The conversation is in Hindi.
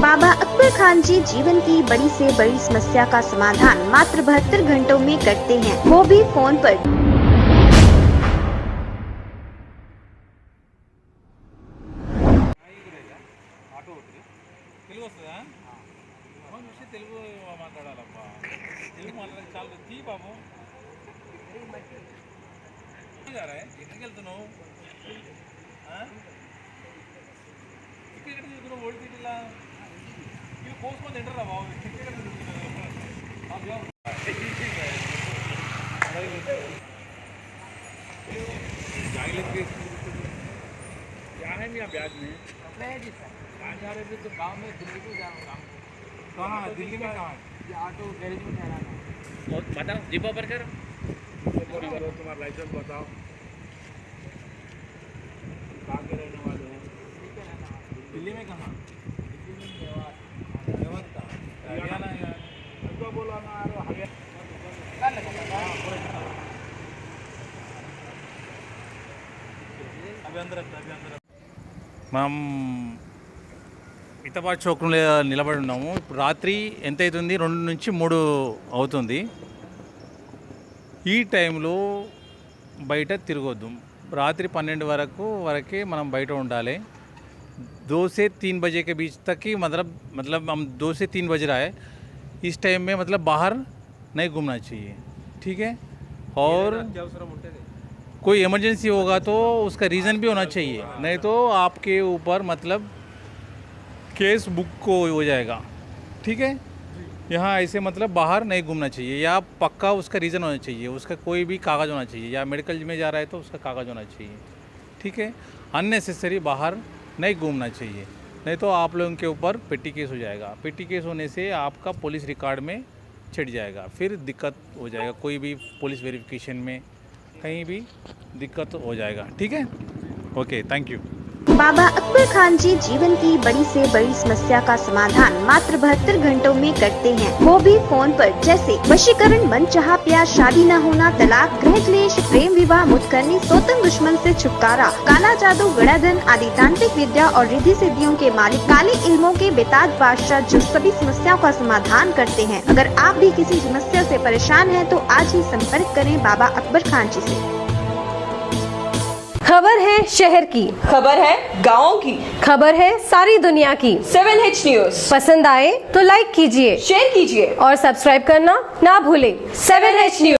बाबा अकबर खान जी जीवन की बड़ी से बड़ी समस्या का समाधान मात्र 72 घंटों में करते हैं, वो भी फोन पर। తెలుగు వస్తుందా? మనం చూసి తెలుగు మాట్లాడాలబ్బా. తెలుగు మాట్లాడాలి చాలా తీ బాబు. ఎక్కడికి వెళ్తున్నావు? ఇక్కడ తిరుగుతున్నావు ఓడి తిట్టిలా ఇవి కోసుకొని తింటారా బాబు? क्या है मेरा ब्याज में? कपड़े है जी सर. कहाँ जा रहे थे? तो गांव में दिल्ली को जा रहा हूँ. कहाँ? दिल्ली में कहाँ? ये ऑटो गैरेज में ठहरा था. और बताओ जीपा पर कर. तुम्हारा लाइसेंस बताओ. कहाँ के रहने वाले हो? दिल्ली में कहाँ? दिल्ली में मेवात का. हरियाणा यार. तो बोला ना हरियाणा. మనం ఇతపాటు చౌక్లో నిలబడి ఉన్నాము. ఇప్పుడు రాత్రి ఎంత అవుతుంది? 2 నుంచి 3 అవుతుంది. ఈ టైంలో బయట తిరగొద్దు. రాత్రి 12 వరకే మనం బయట ఉండాలి. 2 से 3 बजे के बीच तक ही मतलब हम 2 से 3 बज रहा है. इस टाइम में मतलब बाहर नहीं घूमना चाहिए, ठीक है? और कोई इमरजेंसी होगा तो उसका रीज़न भी होना चाहिए, नहीं तो आपके ऊपर मतलब केस बुक को हो जाएगा, ठीक है? यहाँ ऐसे मतलब बाहर नहीं घूमना चाहिए, या पक्का उसका रीज़न होना चाहिए, उसका कोई भी कागज़ होना चाहिए, या मेडिकल में जा रहा है तो उसका कागज़ होना चाहिए, ठीक है? अननेसेसरी बाहर नहीं घूमना चाहिए, नहीं तो आप लोगों के ऊपर पेटी केस हो जाएगा. पेटी केस होने से आपका पुलिस रिकॉर्ड में छिड़ जाएगा, फिर दिक्कत हो जाएगा. कोई भी पुलिस वेरिफिकेशन में कहीं भी दिक्कत हो जाएगा, ठीक है? Okay, thank you. Baba Akbar Khan ji जीवन की बड़ी से बड़ी समस्या का समाधान मात्र 72 घंटों में करते हैं, वो भी फोन पर. जैसे वशीकरण, मनचाहा प्यार, शादी न होना, तलाक, गृह क्लेश, प्रेम विवाह, मुतकरनी, सोतन दुश्मन से छुटकारा, काला जादू, गड़ाधन आदि तांत्रिक विद्या और रिद्धि सिद्धियों के मालिक काले इल्मों के बेताज बादशाह जो सभी समस्याओं का समाधान करते हैं. अगर आप भी किसी समस्या से परेशान हैं तो आज ही संपर्क करें बाबा अकबर खान जी से. खबर है शहर की, खबर है गाँव की, खबर है सारी दुनिया की. 7H न्यूज पसंद आए तो लाइक कीजिए, शेयर कीजिए और सब्सक्राइब करना ना भूलें. 7H news.